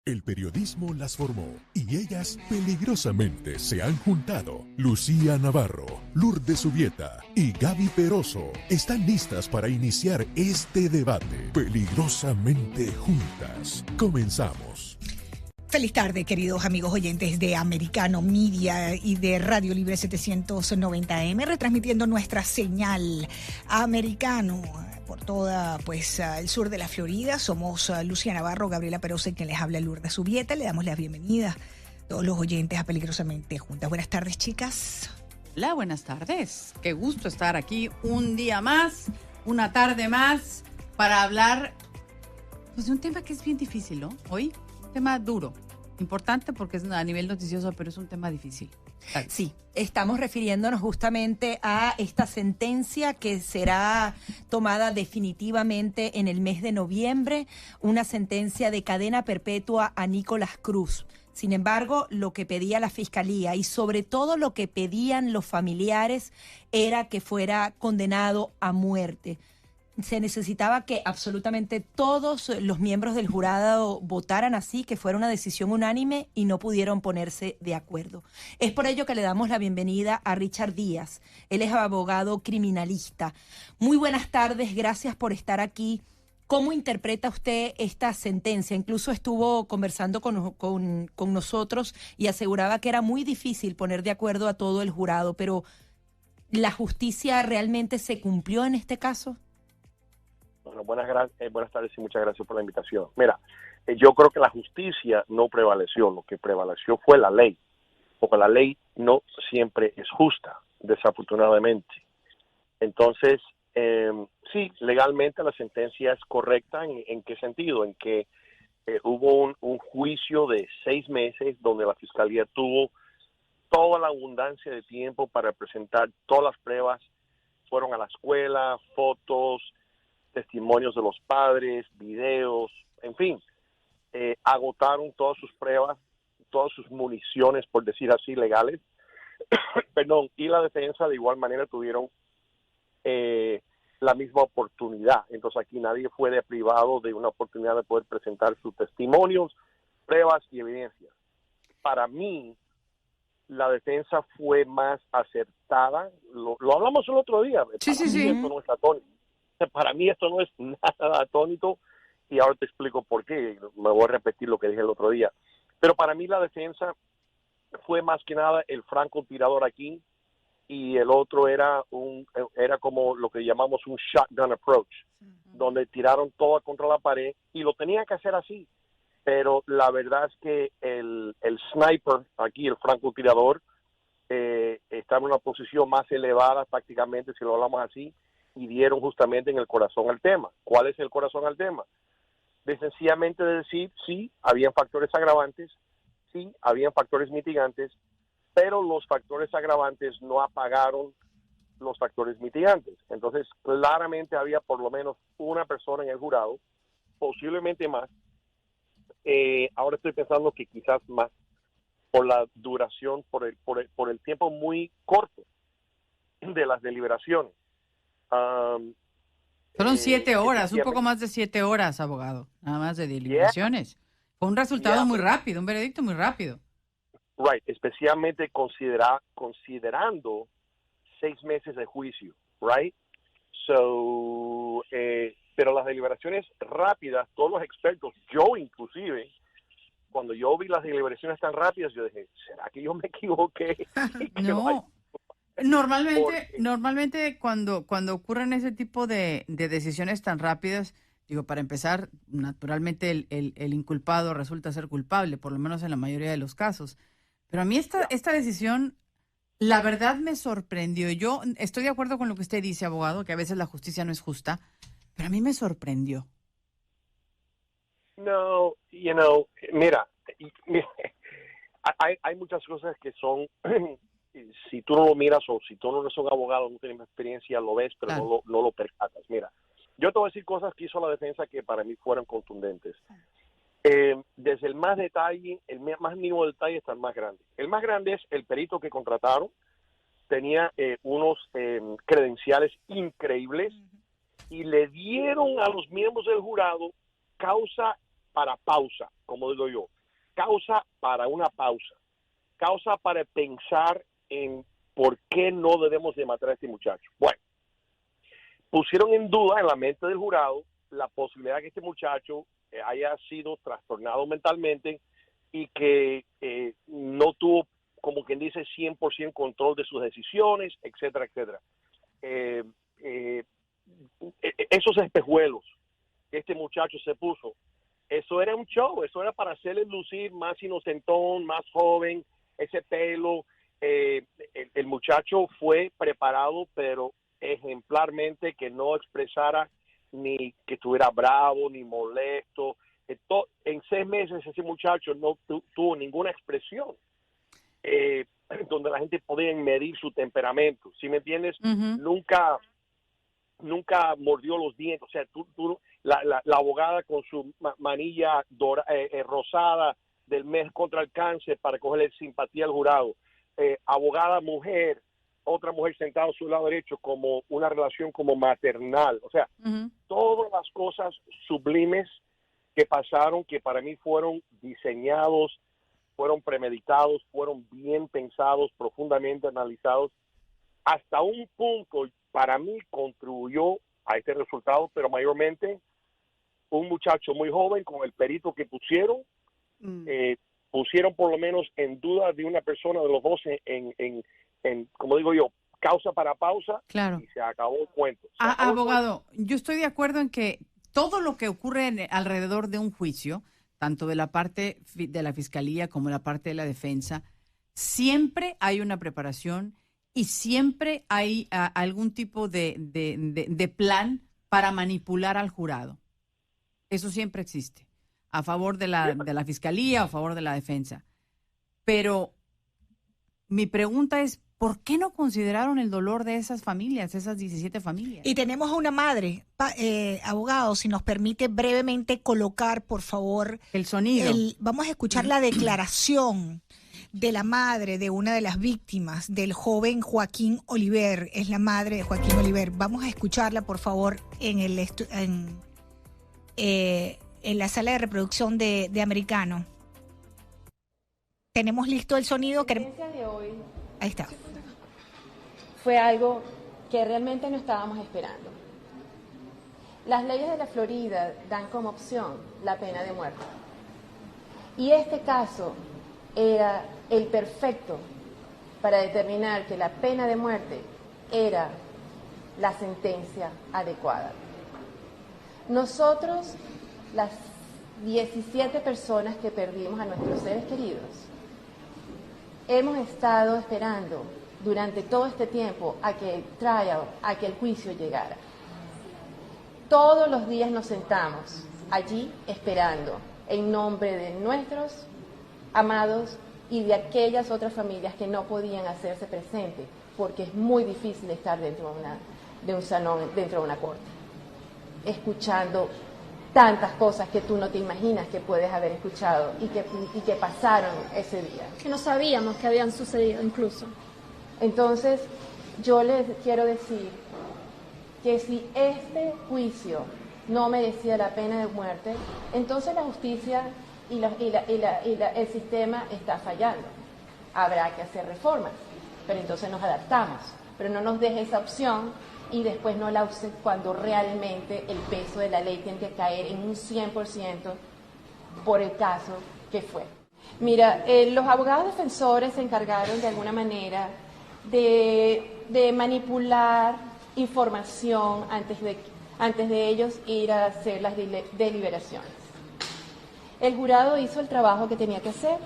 El periodismo las formó y ellas peligrosamente se han juntado. Lucía Navarro, Lourdes Subieta y Gaby Peroso están listas para iniciar este debate. Peligrosamente juntas. Comenzamos. Feliz tarde, queridos amigos oyentes de Americano Media y de Radio Libre 790M, retransmitiendo nuestra señal Americano por toda el sur de la Florida. Somos Lucía Navarro, Gabriela Peroso y quien les habla, Lourdes Subieta. Le damos la bienvenida a todos los oyentes a Peligrosamente Juntas. Buenas tardes, chicas. Hola, buenas tardes. Qué gusto estar aquí un día más, una tarde más, para hablar de un tema que es bien difícil, ¿no? Hoy. Tema duro, importante porque es a nivel noticioso, pero es un tema difícil. Dale. Sí, estamos refiriéndonos justamente a esta sentencia que será tomada definitivamente en el mes de noviembre, una sentencia de cadena perpetua a Nicolás Cruz. Sin embargo, lo que pedía la Fiscalía y sobre todo lo que pedían los familiares era que fuera condenado a muerte. Se necesitaba que absolutamente todos los miembros del jurado votaran así, que fuera una decisión unánime y no pudieron ponerse de acuerdo. Es por ello que le damos la bienvenida a Richard Díaz. Él es abogado criminalista. Muy buenas tardes, gracias por estar aquí. ¿Cómo interpreta usted esta sentencia? Incluso estuvo conversando con nosotros y aseguraba que era muy difícil poner de acuerdo a todo el jurado, pero ¿la justicia realmente se cumplió en este caso? Bueno, buenas tardes y muchas gracias por la invitación. Mira, yo creo que la justicia no prevaleció, lo que prevaleció fue la ley, porque la ley no siempre es justa, desafortunadamente. Entonces, sí, legalmente la sentencia es correcta. ¿En qué sentido? En que hubo un juicio de 6 meses donde la Fiscalía tuvo toda la abundancia de tiempo para presentar todas las pruebas. Fueron a la escuela, fotos, testimonios de los padres, videos, en fin, agotaron todas sus pruebas, todas sus municiones, por decir así, legales, perdón, y la defensa de igual manera tuvieron la misma oportunidad. Entonces aquí nadie fue privado de una oportunidad de poder presentar sus testimonios, pruebas y evidencias. Para mí, la defensa fue más acertada. Lo hablamos el otro día. Sí. Esto no es atónito. Para mí esto no es nada atónito y ahora te explico por qué. Me voy a repetir lo que dije el otro día. Pero para mí la defensa fue más que nada el francotirador aquí y el otro era como lo que llamamos un shotgun approach, donde tiraron todo contra la pared y lo tenían que hacer así. Pero la verdad es que el sniper aquí, el francotirador, estaba en una posición más elevada prácticamente, si lo hablamos así, y dieron justamente en el corazón al tema. ¿Cuál es el corazón al tema? De sencillamente decir, sí, habían factores agravantes, sí, habían factores mitigantes, pero los factores agravantes no apagaron los factores mitigantes. Entonces, claramente había por lo menos una persona en el jurado, posiblemente más. Ahora estoy pensando que quizás más, por la duración, por el tiempo muy corto de las deliberaciones. Fueron 7 horas, un poco más de 7 horas, abogado, nada más de deliberaciones. Fue un resultado muy rápido, un veredicto muy rápido. Right, especialmente considerando 6 meses de juicio, right? So, pero las deliberaciones rápidas, todos los expertos, yo inclusive, cuando yo vi las deliberaciones tan rápidas, yo dije, ¿será que yo me equivoqué? No. Normalmente cuando ocurren ese tipo de decisiones tan rápidas, digo, para empezar, naturalmente el inculpado resulta ser culpable, por lo menos en la mayoría de los casos. Pero a mí esta decisión, la verdad me sorprendió. Yo estoy de acuerdo con lo que usted dice, abogado, que a veces la justicia no es justa, pero a mí me sorprendió. No, mira, hay muchas cosas que son... Si tú no lo miras o si tú no eres un abogado, no tienes experiencia, lo ves, pero claro, no lo percatas. Mira, yo te voy a decir cosas que hizo la defensa que para mí fueron contundentes. Desde el más detalle, el más mínimo detalle hasta el más grande. El más grande es el perito que contrataron. Tenía unos credenciales increíbles y le dieron a los miembros del jurado causa para pausa, como digo yo. causa para una pausa, causa para pensar en por qué no debemos de matar a este muchacho. Bueno, pusieron en duda en la mente del jurado la posibilidad de que este muchacho haya sido trastornado mentalmente y que no tuvo, como quien dice, 100% control de sus decisiones, etcétera, etcétera. Esos espejuelos que este muchacho se puso, eso era un show, eso era para hacerle lucir más inocentón, más joven, ese pelo. El muchacho fue preparado, pero ejemplarmente, que no expresara ni que estuviera bravo, ni molesto. En 6 meses ese muchacho no tuvo ninguna expresión donde la gente podía medir su temperamento. ¿Sí me entiendes? Nunca mordió los dientes. O sea, la abogada con su manilla rosada del mes contra el cáncer para cogerle simpatía al jurado. Abogada mujer, otra mujer sentada a su lado derecho, como una relación como maternal. O sea, todas las cosas sublimes que pasaron, que para mí fueron diseñados, fueron premeditados, fueron bien pensados, profundamente analizados, hasta un punto para mí contribuyó a este resultado, pero mayormente un muchacho muy joven con el perito que pusieron, pusieron por lo menos en duda de una persona de los dos en como digo yo, causa para pausa. Claro. Y se acabó el cuento. Abogado, yo estoy de acuerdo en que todo lo que ocurre alrededor de un juicio, tanto de la parte de la fiscalía como de la parte de la defensa, siempre hay una preparación y siempre hay algún tipo de plan para manipular al jurado. Eso siempre existe, a favor de la fiscalía, a favor de la defensa. Pero mi pregunta es, ¿por qué no consideraron el dolor de esas familias, esas 17 familias? Y tenemos a una madre, abogado, si nos permite brevemente colocar, por favor, el sonido. Vamos a escuchar la declaración de la madre de una de las víctimas, del joven Joaquín Oliver. Es la madre de Joaquín Oliver. Vamos a escucharla, por favor, en la sala de reproducción de Americano. ¿Tenemos listo el sonido? La sentencia de hoy Ahí está. fue algo que realmente no estábamos esperando. Las leyes de la Florida dan como opción la pena de muerte. Y este caso era el perfecto para determinar que la pena de muerte era la sentencia adecuada. Nosotros, las 17 personas que perdimos a nuestros seres queridos, hemos estado esperando durante todo este tiempo a que el trial, a que el juicio llegara. Todos los días nos sentamos allí esperando en nombre de nuestros amados y de aquellas otras familias que no podían hacerse presentes porque es muy difícil estar dentro de un salón, dentro de una corte, escuchando tantas cosas que tú no te imaginas que puedes haber escuchado y que pasaron ese día. Que no sabíamos que habían sucedido incluso. Entonces, yo les quiero decir que si este juicio no merecía la pena de muerte, entonces la justicia y el sistema está fallando. Habrá que hacer reformas, pero entonces nos adaptamos. Pero no nos deje esa opción y después no la use cuando realmente el peso de la ley tiene que caer en un 100% por el caso que fue. Mira, los abogados defensores se encargaron de alguna manera de manipular información antes de ellos ir a hacer las deliberaciones. El jurado hizo el trabajo que tenía que hacer,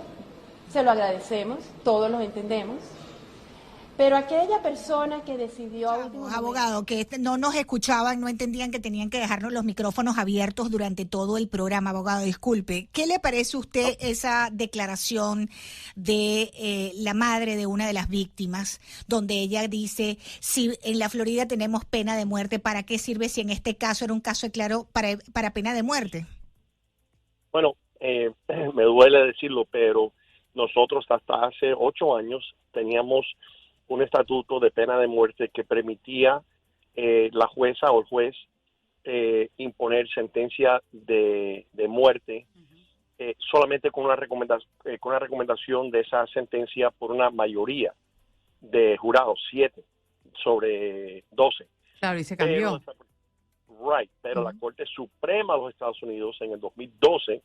se lo agradecemos, todos lo entendemos. Pero aquella persona que decidió... Abogado, que no nos escuchaban, no entendían que tenían que dejarnos los micrófonos abiertos durante todo el programa. Abogado, disculpe. ¿Qué le parece a usted esa declaración de la madre de una de las víctimas, donde ella dice, si en la Florida tenemos pena de muerte, ¿para qué sirve si en este caso era un caso claro para pena de muerte? Bueno, me duele decirlo, pero nosotros hasta hace 8 años teníamos un estatuto de pena de muerte que permitía la jueza o el juez imponer sentencia de muerte solamente con una recomendación de esa sentencia por una mayoría de jurados, 7 sobre 12. Claro, y se cambió. Pero la Corte Suprema de los Estados Unidos en el 2012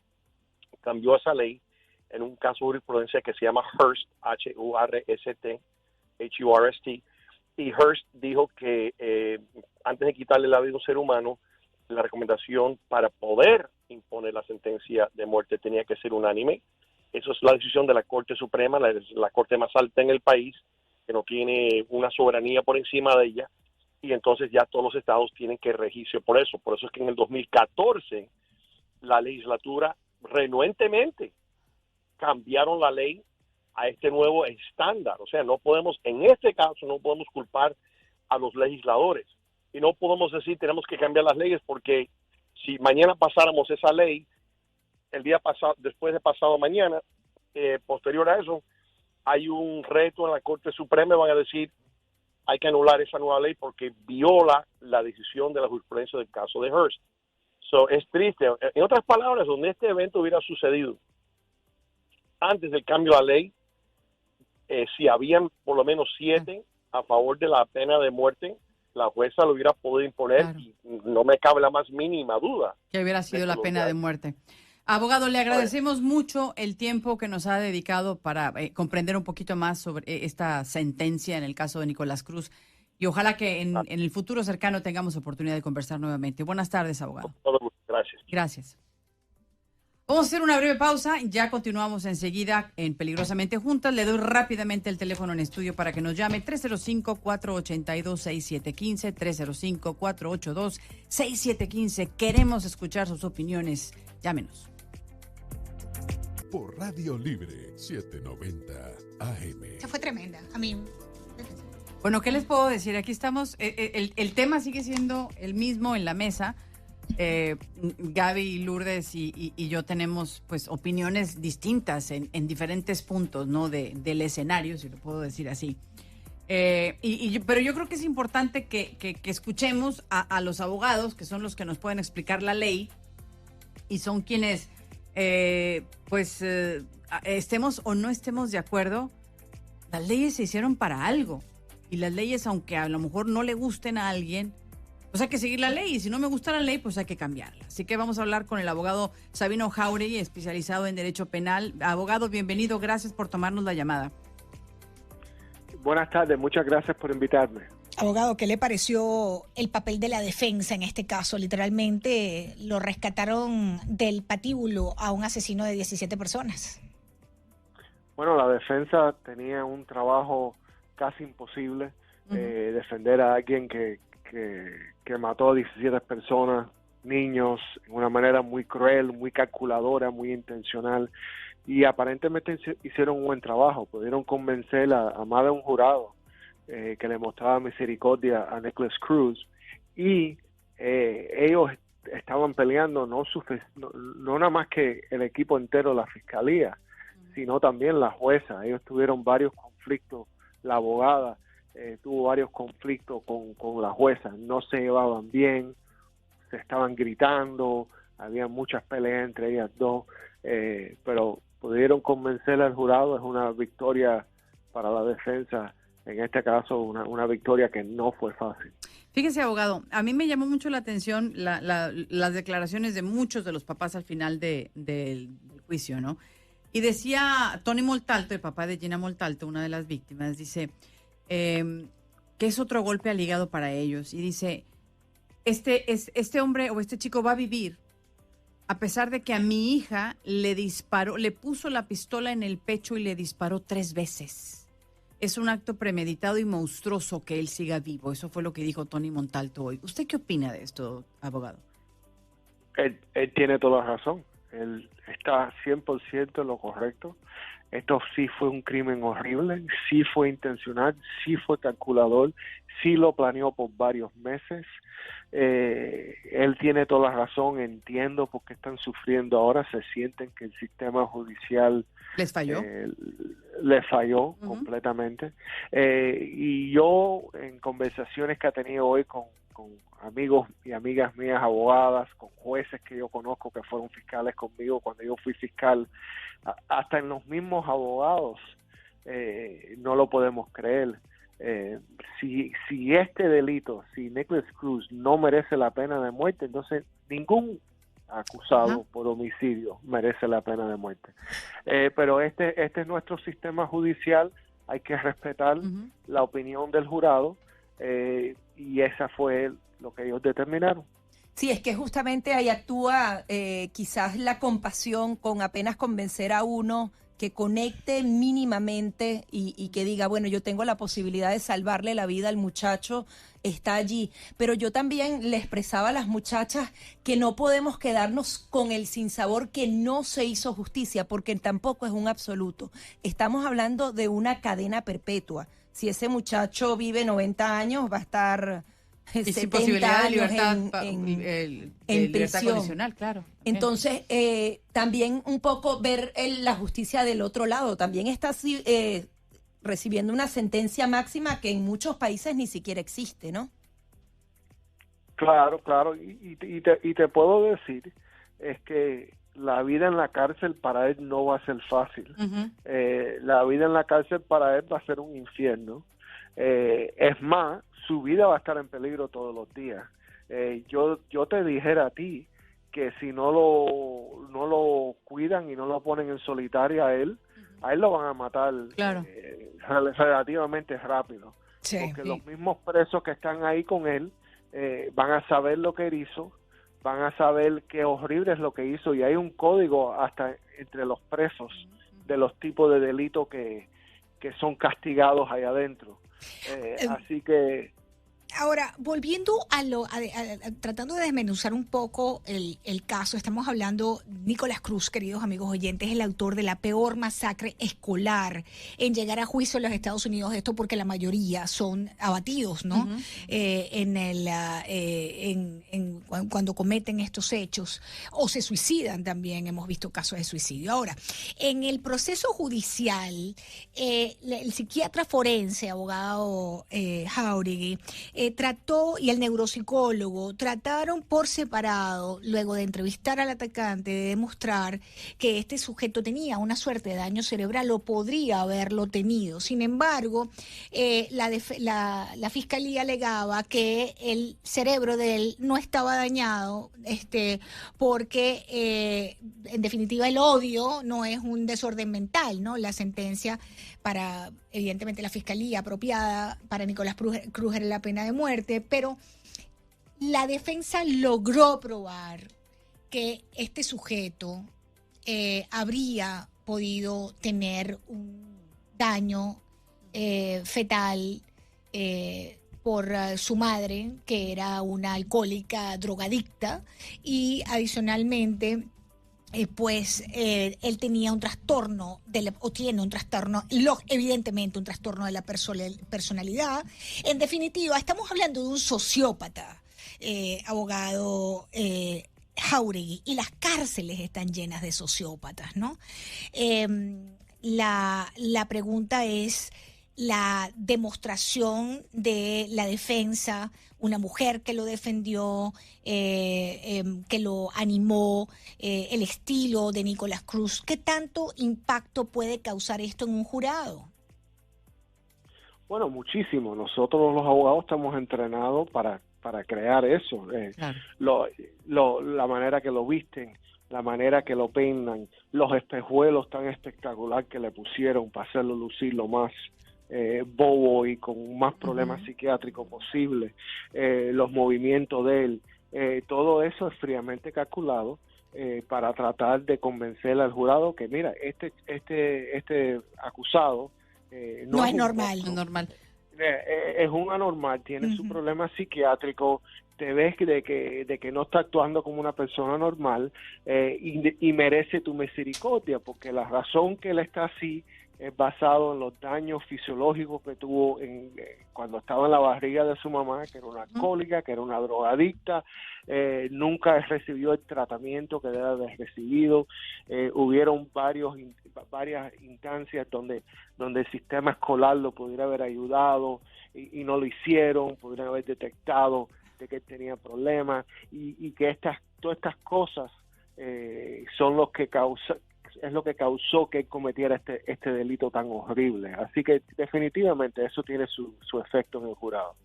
cambió esa ley en un caso de jurisprudencia que se llama Hearst, H-U-R-S-T, y Hearst dijo que antes de quitarle la vida a un ser humano, la recomendación para poder imponer la sentencia de muerte tenía que ser unánime. Eso es la decisión de la Corte Suprema, la Corte más alta en el país, que no tiene una soberanía por encima de ella, y entonces ya todos los estados tienen que regirse por eso. Por eso es que en el 2014 la legislatura renuentemente cambiaron la ley a este nuevo estándar. O sea, no podemos, en este caso, no podemos culpar a los legisladores. Y no podemos decir tenemos que cambiar las leyes, porque si mañana pasáramos esa ley, el día pasado, después de pasado mañana, posterior a eso, hay un reto en la Corte Suprema y van a decir hay que anular esa nueva ley porque viola la decisión de la jurisprudencia del caso de Hearst. So, es triste. En otras palabras, donde este evento hubiera sucedido antes del cambio a la ley, si habían por lo menos 7 a favor de la pena de muerte, la jueza lo hubiera podido imponer, claro, y no me cabe la más mínima duda que hubiera sido la pena de muerte. Abogado, le agradecemos mucho el tiempo que nos ha dedicado para comprender un poquito más sobre esta sentencia en el caso de Nicolás Cruz, y ojalá que en el futuro cercano tengamos oportunidad de conversar nuevamente. Buenas tardes, abogado. Gracias. Gracias. Vamos a hacer una breve pausa, ya continuamos enseguida en Peligrosamente Juntas. Le doy rápidamente el teléfono en estudio para que nos llame, 305-482-6715, 305-482-6715. Queremos escuchar sus opiniones. Llámenos. Por Radio Libre 790 AM. Esa fue tremenda. A mí. Bueno, ¿qué les puedo decir? Aquí estamos. El tema sigue siendo el mismo en la mesa. Gaby, Lourdes y yo tenemos pues opiniones distintas en diferentes puntos, ¿no? Del escenario, si lo puedo decir así. Pero yo creo que es importante que escuchemos a los abogados, que son los que nos pueden explicar la ley y son quienes estemos o no estemos de acuerdo. Las leyes se hicieron para algo, y las leyes, aunque a lo mejor no le gusten a alguien, pues hay que seguir la ley, y si no me gusta la ley, pues hay que cambiarla. Así que vamos a hablar con el abogado Sabino Jauregui, especializado en Derecho Penal. Abogado, bienvenido, gracias por tomarnos la llamada. Buenas tardes, muchas gracias por invitarme. Abogado, ¿qué le pareció el papel de la defensa en este caso? Literalmente lo rescataron del patíbulo a un asesino de 17 personas. Bueno, la defensa tenía un trabajo casi imposible, defender a alguien que mató a 17 personas, niños, de una manera muy cruel, muy calculadora, muy intencional, y aparentemente hicieron un buen trabajo. Pudieron convencer a más de un jurado que le mostraba misericordia a Nicolás Cruz, y ellos estaban peleando no nada más que el equipo entero de la fiscalía, sino también la jueza. Ellos tuvieron varios conflictos, la abogada tuvo varios conflictos con la jueza, no se llevaban bien, se estaban gritando, había muchas peleas entre ellas dos, pero pudieron convencer al jurado. Es una victoria para la defensa, en este caso una victoria que no fue fácil. Fíjese, abogado, a mí me llamó mucho la atención las declaraciones de muchos de los papás al final del juicio, ¿no? Y decía Tony Montalto, el papá de Gina Montalto, una de las víctimas, dice que es otro golpe al hígado para ellos. Y dice, este hombre o este chico va a vivir a pesar de que a mi hija le puso la pistola en el pecho y le disparó 3 veces. Es un acto premeditado y monstruoso que él siga vivo. Eso fue lo que dijo Tony Montalto hoy. ¿Usted qué opina de esto, abogado? Él tiene toda la razón. Él está 100% en lo correcto. Esto sí fue un crimen horrible, sí fue intencional, sí fue calculador, sí lo planeó por varios meses. Él tiene toda la razón, entiendo por qué están sufriendo ahora, se sienten que el sistema judicial les falló. Les falló completamente. Y yo, en conversaciones que he tenido hoy con con amigos y amigas mías abogadas, con jueces que yo conozco que fueron fiscales conmigo cuando yo fui fiscal, hasta en los mismos abogados no lo podemos creer. Si este delito, si Nikolas Cruz no merece la pena de muerte, entonces ningún acusado por homicidio merece la pena de muerte. Pero este es nuestro sistema judicial, hay que respetar la opinión del jurado, y esa fue lo que ellos determinaron. Sí, es que justamente ahí actúa quizás la compasión con apenas convencer a uno que conecte mínimamente y que diga, bueno, yo tengo la posibilidad de salvarle la vida al muchacho, está allí. Pero yo también le expresaba a las muchachas que no podemos quedarnos con el sinsabor que no se hizo justicia, porque tampoco es un absoluto. Estamos hablando de una cadena perpetua. Si ese muchacho vive 90 años, va a estar... Y sin posibilidad de libertad, en libertad prisión. condicional, claro. Entonces, también un poco ver la justicia del otro lado. También está recibiendo una sentencia máxima que en muchos países ni siquiera existe, ¿no? Claro, y te puedo decir, es que la vida en la cárcel para él no va a ser fácil. La vida en la cárcel para él va a ser un infierno. Es más, su vida va a estar en peligro todos los días. Yo te dijera a ti que si no lo cuidan y no lo ponen en solitaria a él lo van a matar relativamente rápido. Sí. Porque los mismos presos que están ahí con él van a saber lo que él hizo, van a saber qué horrible es lo que hizo, y hay un código hasta entre los presos de los tipos de delitos que son castigados ahí adentro. Así que... Ahora, volviendo tratando de desmenuzar un poco el caso, estamos hablando, Nikolas Cruz, queridos amigos oyentes, es el autor de la peor masacre escolar en llegar a juicio en los Estados Unidos, esto porque la mayoría son abatidos, ¿no? Cuando cometen estos hechos, o se suicidan también, hemos visto casos de suicidio. Ahora, en el proceso judicial, el psiquiatra forense, abogado Jauregui, trató, y el neuropsicólogo trataron por separado, luego de entrevistar al atacante, de demostrar que este sujeto tenía una suerte de daño cerebral o podría haberlo tenido. Sin embargo, la fiscalía alegaba que el cerebro de él no estaba dañado, porque en definitiva el odio no es un desorden mental, ¿no? La sentencia para, evidentemente, la fiscalía apropiada para Nikolas Cruz era la pena de muerte, pero la defensa logró probar que este sujeto habría podido tener un daño fetal por su madre, que era una alcohólica drogadicta, y adicionalmente él tenía un trastorno, evidentemente un trastorno de la personalidad. En definitiva, estamos hablando de un sociópata, abogado Jauregui, y las cárceles están llenas de sociópatas, ¿no? La pregunta es la demostración de la defensa, una mujer que lo defendió, que lo animó, el estilo de Nikolas Cruz. ¿Qué tanto impacto puede causar esto en un jurado? Bueno, muchísimo. Nosotros los abogados estamos entrenados para crear eso. Claro. La manera que lo visten, la manera que lo peinan, los espejuelos tan espectacular que le pusieron para hacerlo lucir lo más bobo y con más problemas psiquiátricos posible, los movimientos de él, todo eso es fríamente calculado para tratar de convencer al jurado que mira, este acusado no es normal. Es un anormal, tiene su problema psiquiátrico, te ves de que no está actuando como una persona normal, y merece tu misericordia, porque la razón que él está así es basado en los daños fisiológicos que tuvo cuando estaba en la barriga de su mamá, que era una alcohólica, que era una drogadicta, nunca recibió el tratamiento que debe haber recibido. Hubieron varias instancias donde el sistema escolar lo pudiera haber ayudado y no lo hicieron, pudieran haber detectado de que él tenía problemas y que todas estas cosas son lo que causó que él cometiera este delito tan horrible. Así que definitivamente eso tiene su efecto en el jurado.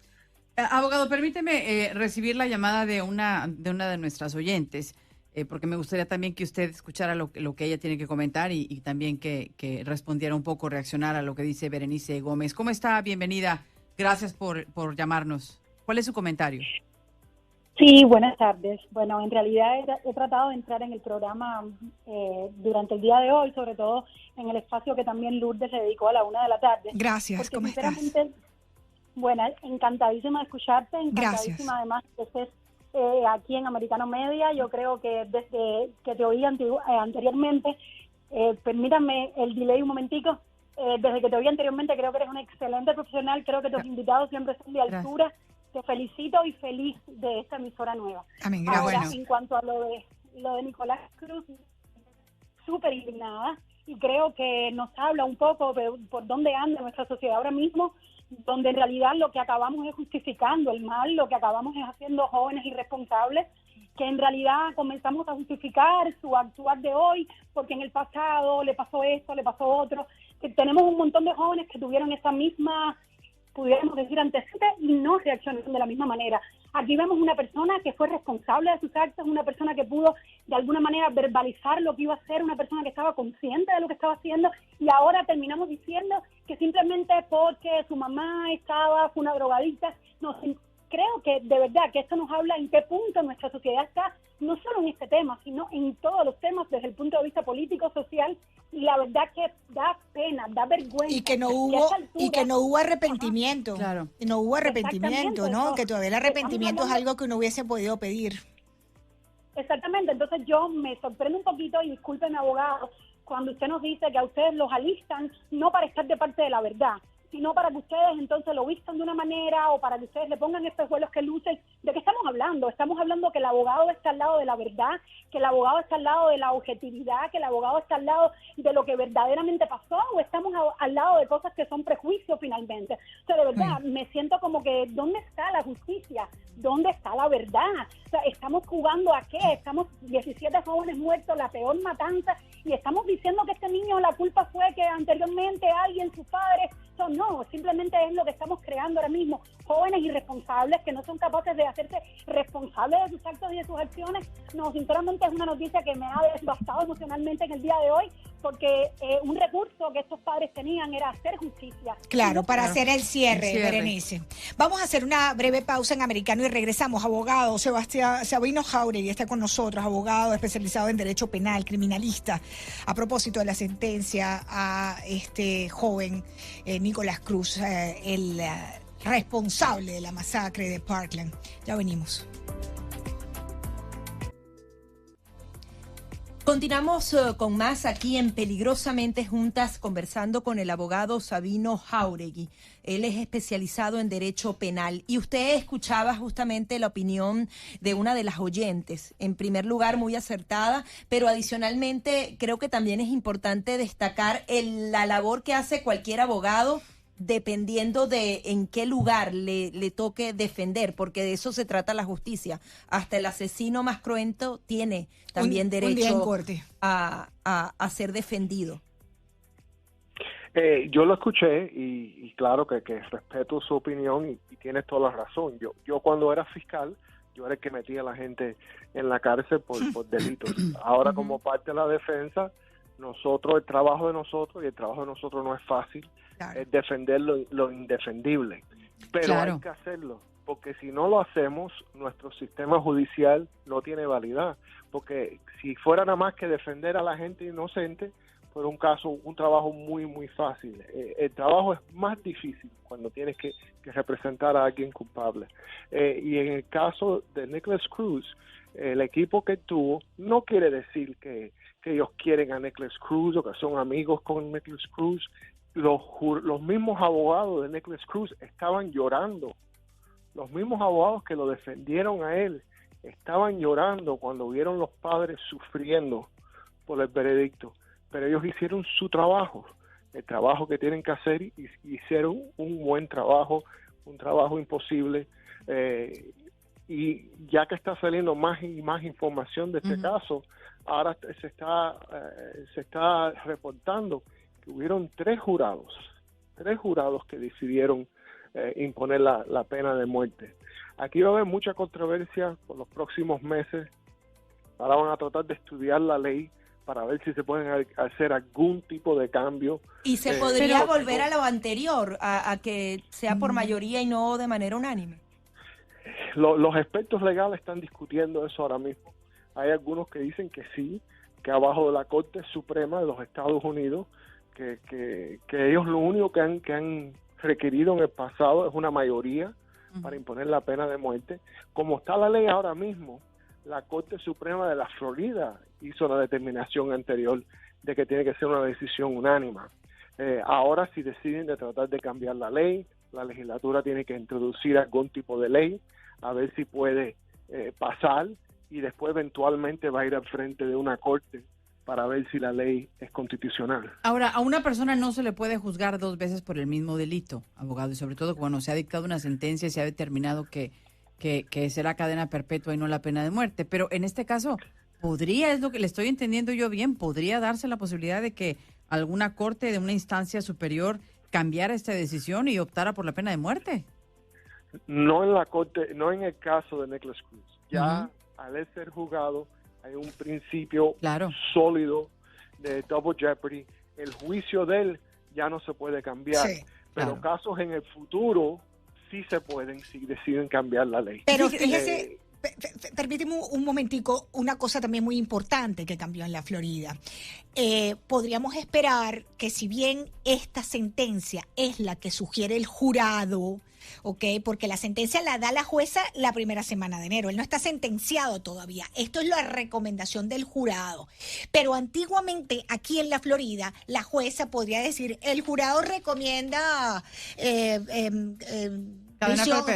Abogado, permíteme recibir la llamada de una de nuestras oyentes, porque me gustaría también que usted escuchara lo que ella tiene que comentar y también que respondiera un poco, reaccionara a lo que dice Berenice Gómez. ¿Cómo está? Bienvenida. Gracias por llamarnos. ¿Cuál es su comentario? Sí, buenas tardes. Bueno, en realidad he tratado de entrar en el programa durante el día de hoy, sobre todo en el espacio que también Lourdes se dedicó a la 1:00 p.m. Gracias, porque ¿cómo estás? Bueno, encantadísima de escucharte, encantadísima Gracias. además que estés aquí en Americano Media. Yo creo que desde que te oí anteriormente, permítame el delay un momentico, desde que te oí anteriormente creo que eres un excelente profesional, creo que tus invitados siempre son de altura. Te felicito y feliz de esta emisora nueva. Amén, Ahora, gracias. en cuanto a lo de Nicolás Cruz, súper indignada, y creo que nos habla un poco de por dónde anda nuestra sociedad ahora mismo, donde en realidad lo que acabamos es justificando el mal, lo que acabamos es haciendo jóvenes irresponsables, que en realidad comenzamos a justificar su actuar de hoy, porque en el pasado le pasó esto, le pasó otro, que tenemos un montón de jóvenes que tuvieron esa misma, pudiéramos decir, antecedente y no reaccionaron de la misma manera. Aquí vemos una persona que fue responsable de sus actos, una persona que pudo de alguna manera verbalizar lo que iba a hacer, una persona que estaba consciente de lo que estaba haciendo, y ahora terminamos diciendo que simplemente porque su mamá fue una drogadicta. Creo que de verdad que esto nos habla en qué punto nuestra sociedad está, no solo en este tema, sino en todos los temas desde el punto de vista político, social, y la verdad que da pena, da vergüenza. Y que no hubo arrepentimiento. Claro. Y no hubo arrepentimiento, ¿no? Exactamente, Que todavía el arrepentimiento es algo que uno hubiese podido pedir. Exactamente, entonces yo me sorprendo un poquito, y discúlpeme, abogado, cuando usted nos dice que a ustedes los alistan no para estar de parte de la verdad, sino para que ustedes entonces lo vistan de una manera o para que ustedes le pongan espejuelos que lucen. ¿De qué estamos hablando? Estamos hablando que el abogado está al lado de la verdad, que el abogado está al lado de la objetividad, que el abogado está al lado de lo que verdaderamente pasó, o estamos al lado de cosas que son prejuicios finalmente. O sea, de verdad, me siento como que ¿dónde está la justicia? ¿Dónde está la verdad? O sea, ¿estamos jugando a qué? Estamos 17 jóvenes muertos, la peor matanza, y estamos diciendo que este niño, la culpa fue que anteriormente alguien, sus padres. No, simplemente es lo que estamos creando ahora mismo, jóvenes irresponsables que no son capaces de hacerse responsables de sus actos y de sus acciones. No, sinceramente es una noticia que me ha devastado emocionalmente en el día de hoy, porque un recurso que estos padres tenían era hacer justicia. Claro, para hacer el cierre, Berenice. Vamos a hacer una breve pausa en Americano y regresamos. Abogado Sabino Jáuregui está con nosotros, abogado especializado en Derecho Penal, criminalista, a propósito de la sentencia a este joven Nicolás Cruz, el responsable de la masacre de Parkland. Ya venimos. Continuamos con más aquí en Peligrosamente Juntas, conversando con el abogado Sabino Jáuregui. Él es especializado en Derecho Penal. Y usted escuchaba justamente la opinión de una de las oyentes. En primer lugar, muy acertada, pero adicionalmente creo que también es importante destacar la labor que hace cualquier abogado, dependiendo de en qué lugar le toque defender, porque de eso se trata la justicia. Hasta el asesino más cruento tiene también derecho a ser defendido. Yo lo escuché y claro que respeto su opinión y tienes toda la razón. Yo cuando era fiscal, yo era el que metía a la gente en la cárcel por delitos. Ahora, como parte de la defensa, el trabajo de nosotros no es fácil. Claro. Es defender lo indefendible, pero hay que hacerlo, porque si no lo hacemos, nuestro sistema judicial no tiene validad, porque si fuera nada más que defender a la gente inocente, por un trabajo muy muy fácil. El trabajo es más difícil cuando tienes que representar a alguien culpable, y en el caso de Nicolás Cruz, el equipo que tuvo no quiere decir que ellos quieren a Nicolás Cruz o que son amigos con Nicolás Cruz. Los mismos abogados de Nicolás Cruz estaban llorando. Los mismos abogados que lo defendieron a él estaban llorando cuando vieron los padres sufriendo por el veredicto. Pero ellos hicieron su trabajo, el trabajo que tienen que hacer, y hicieron un buen trabajo, un trabajo imposible. y ya que está saliendo más y más información de este caso, ahora se está reportando que hubieron tres jurados que decidieron imponer la pena de muerte. Aquí va a haber mucha controversia por los próximos meses. Ahora van a tratar de estudiar la ley para ver si se pueden hacer algún tipo de cambio. ¿Y se podría volver a lo anterior, a que sea por mayoría y no de manera unánime? Los expertos legales están discutiendo eso ahora mismo. Hay algunos que dicen que sí, que abajo de la Corte Suprema de los Estados Unidos, que ellos lo único que han requerido en el pasado es una mayoría para imponer la pena de muerte. Como está la ley ahora mismo, la Corte Suprema de la Florida hizo la determinación anterior de que tiene que ser una decisión unánime. Ahora, si deciden de tratar de cambiar la ley, la legislatura tiene que introducir algún tipo de ley, a ver si puede pasar, y después eventualmente va a ir al frente de una corte para ver si la ley es constitucional. Ahora, a una persona no se le puede juzgar dos veces por el mismo delito, abogado, y sobre todo cuando se ha dictado una sentencia y se ha determinado que será cadena perpetua y no la pena de muerte. Pero en este caso, es lo que le estoy entendiendo yo bien, podría darse la posibilidad de que alguna corte de una instancia superior cambiara esta decisión y optara por la pena de muerte. No en la corte, no en el caso de Nicholas Cruz. Ya al ser juzgado hay un principio sólido de double jeopardy. El juicio de él ya no se puede cambiar, pero casos en el futuro sí se pueden si deciden cambiar la ley. Pero fíjese, permíteme un momentico, una cosa también muy importante que cambió en la Florida. Podríamos esperar que si bien esta sentencia es la que sugiere el jurado, ¿ok? Porque la sentencia la da la jueza la primera semana de enero. Él no está sentenciado todavía. Esto es la recomendación del jurado. Pero antiguamente, aquí en la Florida, la jueza podría decir, el jurado recomienda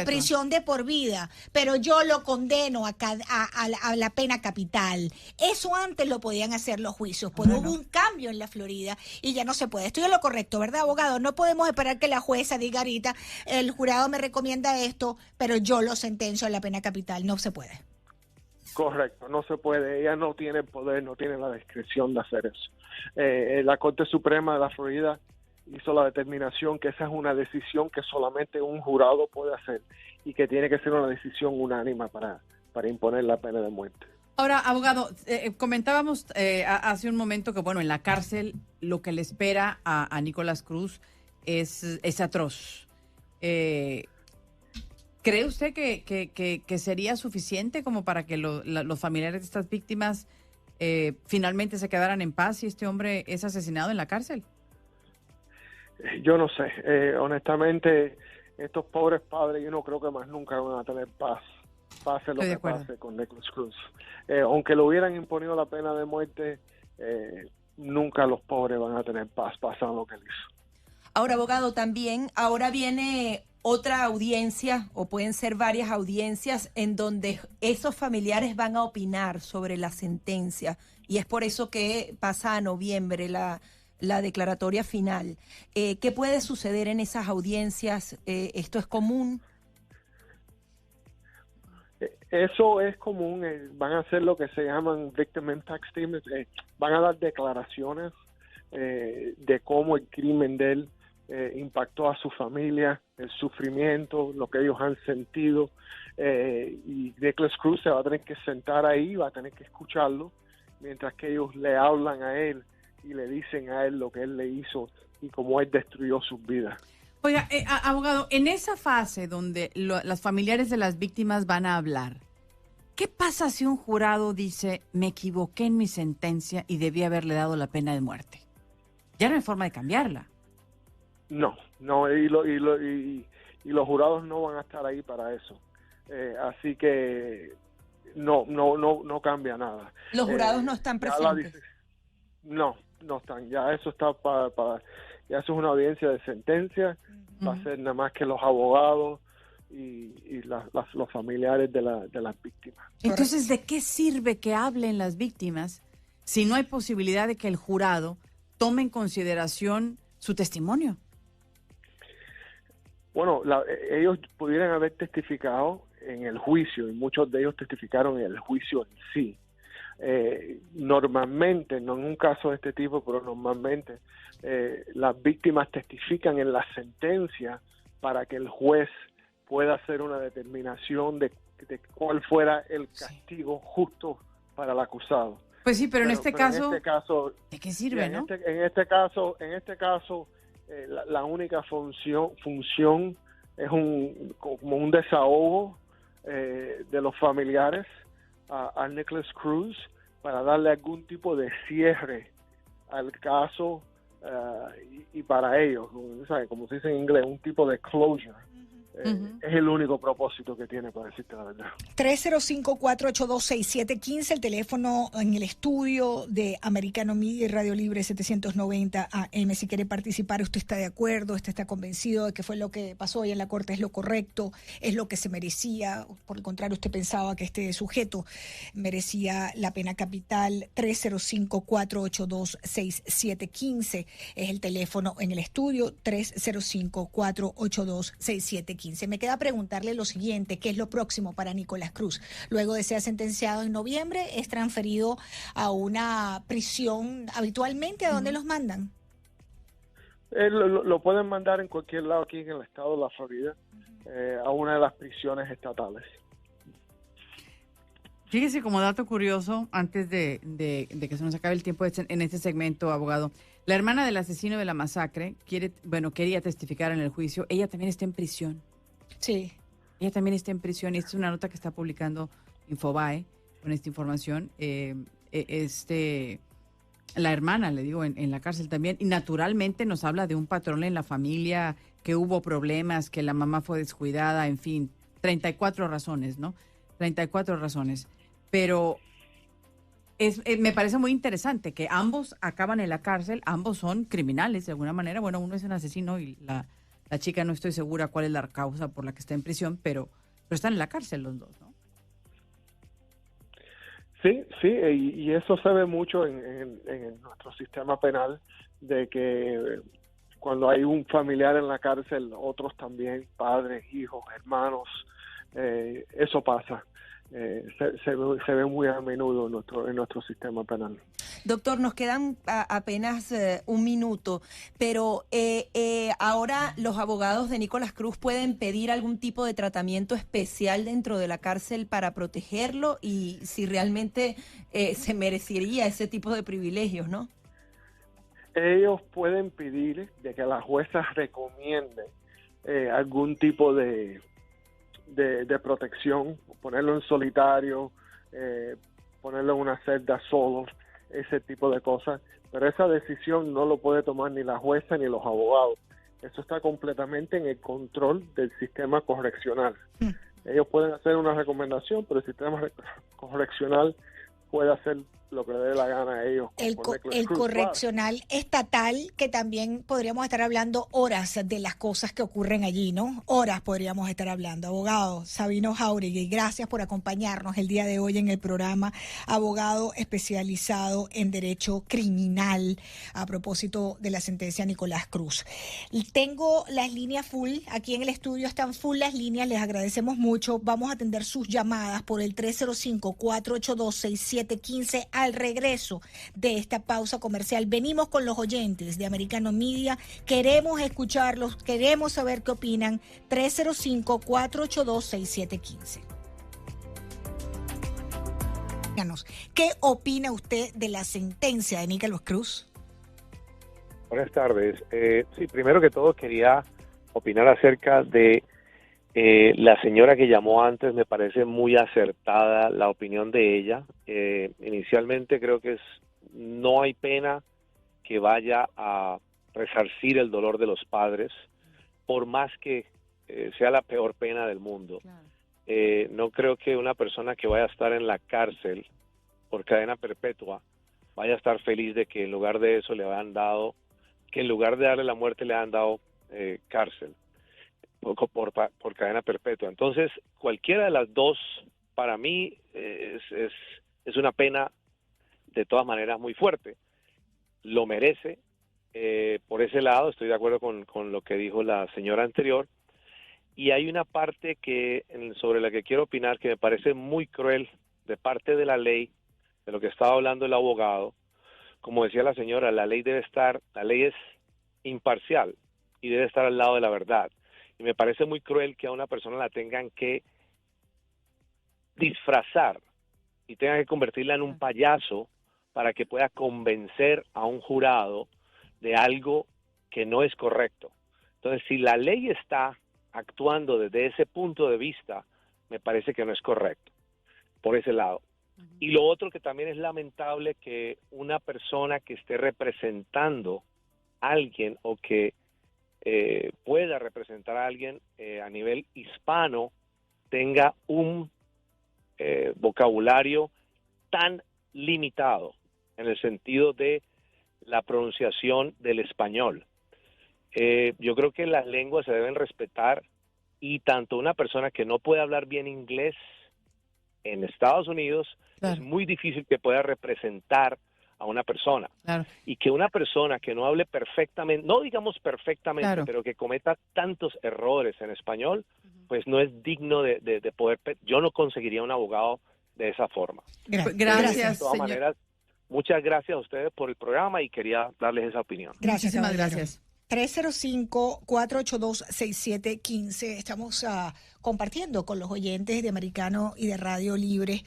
prisión de por vida, pero yo lo condeno a la pena capital. Eso antes lo podían hacer los juicios. Pues hubo un cambio en la Florida y ya no se puede. Estoy en lo correcto, ¿verdad, abogado? No podemos esperar que la jueza diga ahorita, el jurado me recomienda esto, pero yo lo sentencio a la pena capital. No se puede. Correcto, no se puede. Ella no tiene el poder, no tiene la discreción de hacer eso. La Corte Suprema de la Florida hizo la determinación que esa es una decisión que solamente un jurado puede hacer y que tiene que ser una decisión unánime para imponer la pena de muerte. Ahora, abogado, comentábamos hace un momento que, bueno, en la cárcel lo que le espera a Nicholas Cruz es atroz. ¿Cree usted que sería suficiente como para que los familiares de estas víctimas finalmente se quedaran en paz si este hombre es asesinado en la cárcel? Yo no sé, honestamente, estos pobres padres yo no creo que más nunca van a tener paz, pase lo que pase con Nicholas Cruz. Aunque le hubieran imponido la pena de muerte, nunca los pobres van a tener paz pasando lo que él hizo. Ahora, abogado, también ahora viene otra audiencia, o pueden ser varias audiencias, en donde esos familiares van a opinar sobre la sentencia, y es por eso que pasa a noviembre la declaratoria final. ¿Qué puede suceder en esas audiencias? ¿Esto es común? Eso es común. Van a hacer lo que se llaman victim impact statements. Van a dar declaraciones de cómo el crimen de él impactó a su familia, el sufrimiento, lo que ellos han sentido. Y Nicholas Cruz se va a tener que sentar ahí, va a tener que escucharlo, mientras que ellos le hablan a él y le dicen a él lo que él le hizo y cómo él destruyó sus vidas. Oiga, abogado, en esa fase donde las familiares de las víctimas van a hablar, ¿qué pasa si un jurado dice, me equivoqué en mi sentencia y debí haberle dado la pena de muerte? Ya no hay forma de cambiarla. No, y los jurados no van a estar ahí para eso. Así que no cambia nada. ¿Los jurados no están presentes? No están. Ya eso está ya eso es una audiencia de sentencia. Va a ser nada más que los abogados y los familiares de las víctimas. Entonces, ¿de qué sirve que hablen las víctimas si no hay posibilidad de que el jurado tome en consideración su testimonio? Bueno, ellos pudieran haber testificado en el juicio, y muchos de ellos testificaron en el juicio en sí. Normalmente, no en un caso de este tipo, pero normalmente las víctimas testifican en la sentencia para que el juez pueda hacer una determinación de cuál fuera el castigo justo para el acusado. Pues sí, pero en este caso, ¿de qué sirve, en no? En este caso, la única función es como un desahogo de los familiares a Nicholas Cruz para darle algún tipo de cierre al caso y para ellos, ¿sabes? Como se dice en inglés, un tipo de closure. Es el único propósito que tiene, para decirte la verdad. 305-482-6715, el teléfono en el estudio de Americano Media y Radio Libre 790 AM. Si quiere participar, usted está de acuerdo, usted está convencido de que fue lo que pasó hoy en la Corte, es lo correcto, es lo que se merecía. Por el contrario, usted pensaba que este sujeto merecía la pena capital. 305-482-6715 es el teléfono en el estudio, 305-482-6715. Me queda preguntarle lo siguiente: ¿qué es lo próximo para Nicolás Cruz? Luego de ser sentenciado en noviembre, es transferido a una prisión. ¿Habitualmente a dónde los mandan? Lo pueden mandar en cualquier lado aquí en el estado de la Florida, a una de las prisiones estatales. Fíjese, como dato curioso, antes de que se nos acabe el tiempo en este segmento, abogado, la hermana del asesino de la masacre quería testificar en el juicio. Ella también está en prisión. Sí. Ella también está en prisión, y esta es una nota que está publicando Infobae con esta información. La hermana, le digo, en la cárcel también, y naturalmente nos habla de un patrón en la familia, que hubo problemas, que la mamá fue descuidada, en fin, 34 razones, ¿no? 34 razones. Pero me parece muy interesante que ambos acaban en la cárcel, ambos son criminales de alguna manera. Bueno, uno es un asesino y la chica no estoy segura cuál es la causa por la que está en prisión, pero están en la cárcel los dos, ¿no? Sí, y eso se ve mucho en nuestro sistema penal, de que cuando hay un familiar en la cárcel, otros también, padres, hijos, hermanos, eso pasa. Se ve muy a menudo en nuestro sistema penal. Doctor, nos quedan apenas un minuto, pero ahora los abogados de Nicolás Cruz pueden pedir algún tipo de tratamiento especial dentro de la cárcel para protegerlo, y si realmente se merecería ese tipo de privilegios, ¿no? Ellos pueden pedir de que la jueza recomiende algún tipo de protección, ponerlo en solitario, ponerlo en una celda solo, ese tipo de cosas, pero esa decisión no lo puede tomar ni la jueza ni los abogados. Eso está completamente en el control del sistema correccional. Ellos pueden hacer una recomendación, pero el sistema correccional puede hacer lo que le dé la gana a ellos. El correccional estatal, que también podríamos estar hablando horas de las cosas que ocurren allí, ¿no? Horas podríamos estar hablando. Abogado Sabino Jauregui, gracias por acompañarnos el día de hoy en el programa. Abogado especializado en derecho criminal, a propósito de la sentencia de Nicolás Cruz. Tengo las líneas full, aquí en el estudio están full las líneas, les agradecemos mucho. Vamos a atender sus llamadas por el 305-482-6715. Al regreso de esta pausa comercial, venimos con los oyentes de Americano Media. Queremos escucharlos, queremos saber qué opinan. 305-482-6715. ¿Qué opina usted de la sentencia de Nicolás Cruz? Buenas tardes. Sí, primero que todo quería opinar acerca de la señora que llamó antes. Me parece muy acertada la opinión de ella. Inicialmente creo que no hay pena que vaya a resarcir el dolor de los padres, por más que sea la peor pena del mundo. Claro. No creo que una persona que vaya a estar en la cárcel por cadena perpetua vaya a estar feliz de que en lugar de eso le hayan dado, que en lugar de darle la muerte le hayan dado cárcel por cadena perpetua. Entonces, cualquiera de las dos, para mí, es una pena de todas maneras muy fuerte. Lo merece. Por ese lado, estoy de acuerdo con lo que dijo la señora anterior. Y hay una parte sobre la que quiero opinar que me parece muy cruel de parte de la ley, de lo que estaba hablando el abogado. Como decía la señora, la ley es imparcial y debe estar al lado de la verdad. Y me parece muy cruel que a una persona la tengan que disfrazar y tengan que convertirla en un payaso para que pueda convencer a un jurado de algo que no es correcto. Entonces, si la ley está actuando desde ese punto de vista, me parece que no es correcto, por ese lado. Y lo otro que también es lamentable, que una persona que esté representando a alguien o que pueda representar a alguien a nivel hispano tenga un vocabulario tan limitado en el sentido de la pronunciación del español. Yo creo que las lenguas se deben respetar, y tanto una persona que no puede hablar bien inglés en Estados Unidos, claro, es muy difícil que pueda representar a una persona. Claro. Y que una persona que no hable perfectamente, no digamos perfectamente, claro, pero que cometa tantos errores en español, pues no es digno de poder. Yo no conseguiría un abogado de esa forma. Gracias. De todas maneras, muchas gracias a ustedes por el programa y quería darles esa opinión. Muchísimas gracias. 305-482-6715. Estamos compartiendo con los oyentes de Americano y de Radio Libre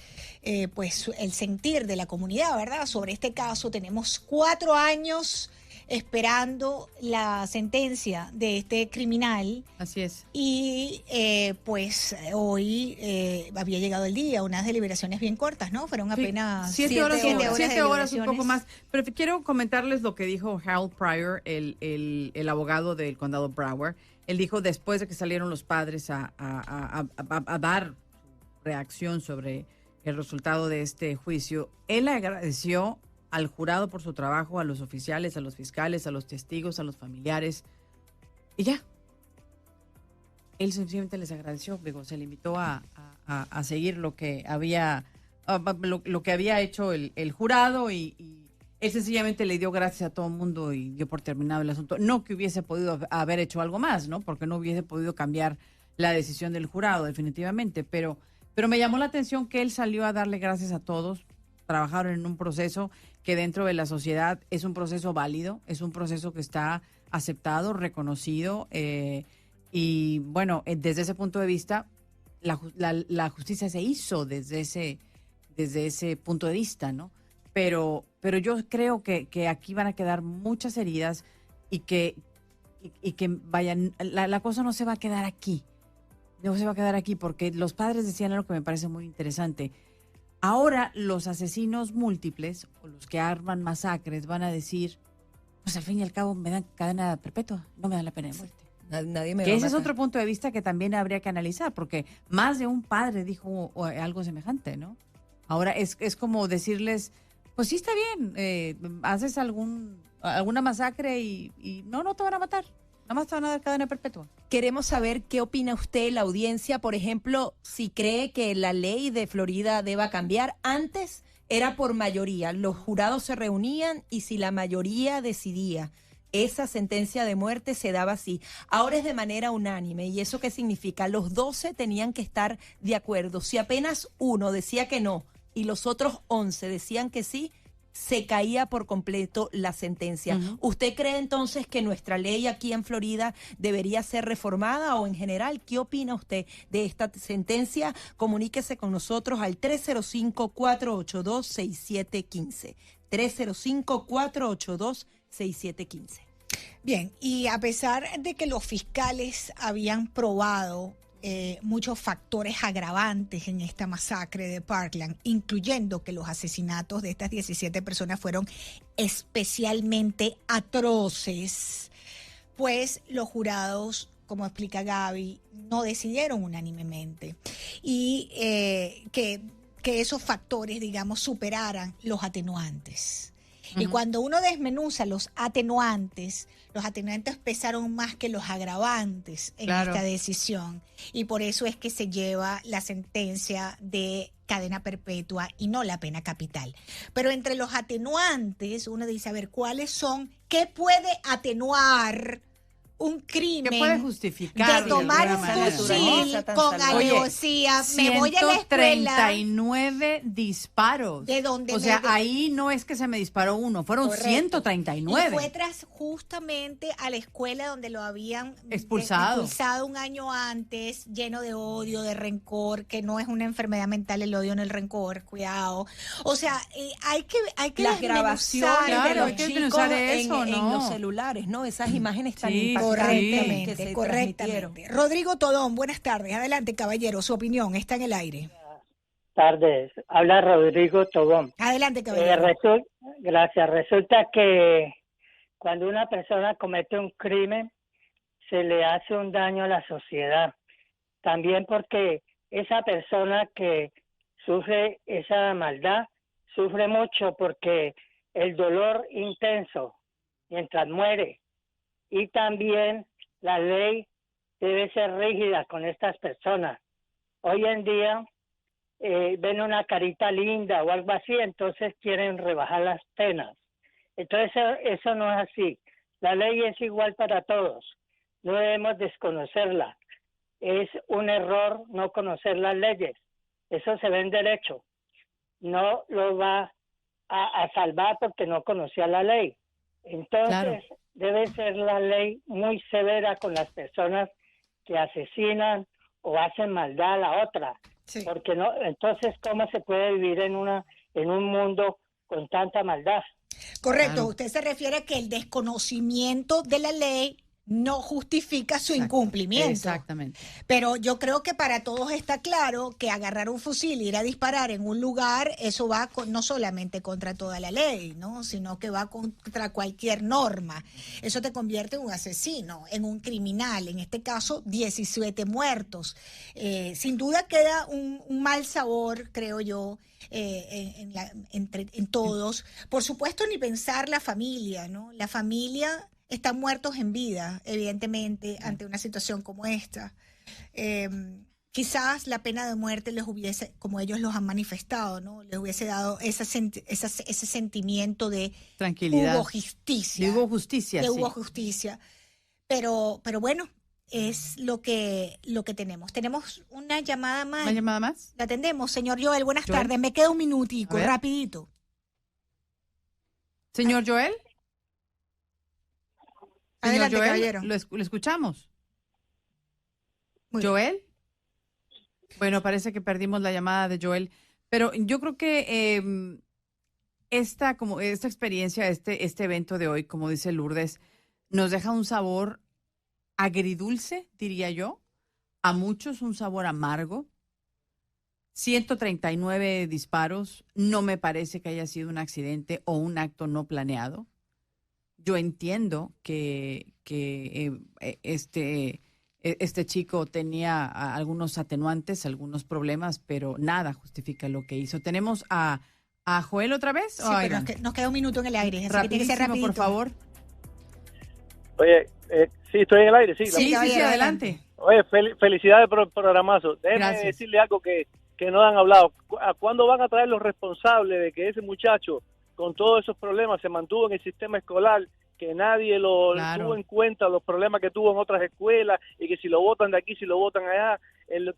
pues el sentir de la comunidad, ¿verdad? Sobre este caso. Tenemos 4 años esperando la sentencia de este criminal. Así es. Y pues hoy había llegado el día, unas deliberaciones bien cortas, ¿no? Fueron apenas 7 horas, un poco más. Pero quiero comentarles lo que dijo Harold Pryor, el abogado del condado Broward. Él dijo, después de que salieron los padres a dar reacción sobre el resultado de este juicio, él agradeció al jurado por su trabajo, a los oficiales, a los fiscales, a los testigos, a los familiares, y ya. Él sencillamente les agradeció, digo, se limitó a seguir lo que había lo que había hecho el jurado, y él sencillamente le dio gracias a todo el mundo y dio por terminado el asunto. No que hubiese podido haber hecho algo más, ¿no? Porque no hubiese podido cambiar la decisión del jurado, definitivamente, pero me llamó la atención que él salió a darle gracias a todos. Trabajaron en un proceso que dentro de la sociedad es un proceso válido, es un proceso que está aceptado, reconocido, y bueno, desde ese punto de vista, la justicia se hizo desde ese punto de vista, ¿no? Pero yo creo que aquí van a quedar muchas heridas y que vayan, la cosa no se va a quedar aquí, porque los padres decían algo que me parece muy interesante. Ahora los asesinos múltiples o los que arman masacres van a decir, pues al fin y al cabo me dan cadena perpetua, no me dan la pena de muerte. Nadie me que va a ese es matar. otro punto de vista que también habría que analizar, porque más de un padre dijo algo semejante, ¿no? Ahora es como decirles, pues sí está bien, haces alguna masacre y no te van a matar. Nada más te van a dar cadena perpetua. Queremos saber qué opina usted, la audiencia, por ejemplo, si cree que la ley de Florida deba cambiar. Antes era por mayoría, los jurados se reunían y si la mayoría decidía, esa sentencia de muerte se daba así. Ahora es de manera unánime. ¿Y eso qué significa? Los 12 tenían que estar de acuerdo. Si apenas uno decía que no y los otros 11 decían que sí, se caía por completo la sentencia. Uh-huh. ¿Usted cree entonces que nuestra ley aquí en Florida debería ser reformada o en general? ¿Qué opina usted de esta sentencia? Comuníquese con nosotros al 305-482-6715. 305-482-6715. Bien, y a pesar de que los fiscales habían probado muchos factores agravantes en esta masacre de Parkland, incluyendo que los asesinatos de estas 17 personas fueron especialmente atroces, pues los jurados, como explica Gaby, no decidieron unánimemente y que esos factores, digamos, superaran los atenuantes. Uh-huh. Y cuando uno desmenuza los atenuantes pesaron más que los agravantes en esta decisión. Y por eso es que se lleva la sentencia de cadena perpetua y no la pena capital. Pero entre los atenuantes, uno dice, a ver, ¿cuáles son? ¿Qué puede atenuar un crimen ¿Qué puede justificar? de tomar un fusil con alevosía. Me voy a la escuela. 139 disparos. De donde o sea, ahí no es que se me disparó uno, fueron Correcto. 139. Y fue tras justamente a la escuela donde lo habían expulsado un año antes, lleno de odio, de rencor, que no es una enfermedad mental el odio, no el rencor, cuidado. O sea, hay que las grabaciones de los hay que chicos eso, en los celulares, ¿no? Esas imágenes tan Sí, impactantes que se correctamente. transmitieron. Rodrigo Todón, buenas tardes. Adelante, caballero, su opinión está en el aire. Tardes, habla Rodrigo Tobón. Adelante, caballero. Gracias. Resulta que cuando una persona comete un crimen, se le hace un daño a la sociedad. También porque esa persona que sufre esa maldad, sufre mucho porque el dolor intenso mientras muere. Y también la ley debe ser rígida con estas personas. Hoy en día ven una carita linda o algo así, entonces quieren rebajar las penas. Entonces eso no es así. La ley es igual para todos. No debemos desconocerla. Es un error no conocer las leyes. Eso se ve en derecho. No lo va a salvar porque no conocía la ley. Entonces debe ser la ley muy severa con las personas que asesinan o hacen maldad a la otra. Sí. Porque no, entonces ¿cómo se puede vivir en un mundo con tanta maldad? Correcto, usted se refiere a que el desconocimiento de la ley no justifica su incumplimiento. Exactamente. Pero yo creo que para todos está claro que agarrar un fusil, ir a disparar en un lugar, eso va no solamente contra toda la ley, ¿no? Sino que va contra cualquier norma. Eso te convierte en un asesino, en un criminal. En este caso, 17 muertos. Sin duda queda un mal sabor, creo yo, en todos. Por supuesto, ni pensar la familia, ¿no? La familia están muertos en vida, evidentemente, ante una situación como esta. Quizás la pena de muerte les hubiese, como ellos los han manifestado, ¿no? Les hubiese dado ese sentimiento de tranquilidad. Hubo justicia. Hubo justicia, sí. Hubo justicia. Pero bueno, es lo que tenemos. Tenemos una llamada más. ¿Una llamada más? La atendemos, señor Joel. Buenas tardes. Me queda un minutico, rapidito. Señor Joel. Adelante, Joel, caballero. ¿Lo escuchamos? ¿Joel? Bueno, parece que perdimos la llamada de Joel, pero yo creo que esta experiencia, este evento de hoy, como dice Lourdes, nos deja un sabor agridulce, diría yo, a muchos un sabor amargo. 139 disparos, no me parece que haya sido un accidente o un acto no planeado. Yo entiendo que este chico tenía algunos atenuantes, algunos problemas, pero nada justifica lo que hizo. ¿Tenemos a Joel otra vez? Sí, pero nos queda un minuto en el aire, así que tiene que ser rapidito. Por favor. Oye, sí, estoy en el aire, sí. Sí, adelante. Oye, felicidades por el programazo. Déjenme decirle algo que no han hablado. ¿Cuándo van a traer los responsables de que ese muchacho, con todos esos problemas, se mantuvo en el sistema escolar, que nadie tuvo en cuenta los problemas que tuvo en otras escuelas y que si lo votan de aquí, si lo votan allá,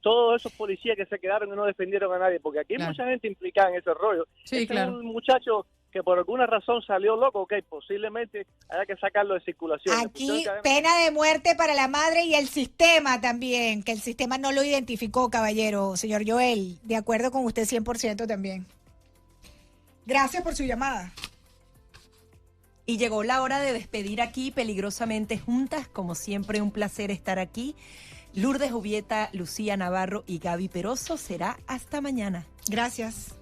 todos esos policías que se quedaron y no defendieron a nadie? Porque aquí hay mucha gente implicada en ese rollo. Sí, es un muchacho que por alguna razón salió loco, posiblemente haya que sacarlo de circulación. Aquí pena de muerte para la madre y el sistema también, que el sistema no lo identificó, caballero. Señor Joel, de acuerdo con usted 100% también. Gracias por su llamada. Y llegó la hora de despedir aquí Peligrosamente Juntas. Como siempre, un placer estar aquí. Lourdes Jubieta, Lucía Navarro y Gaby Peroso. Será hasta mañana. Gracias.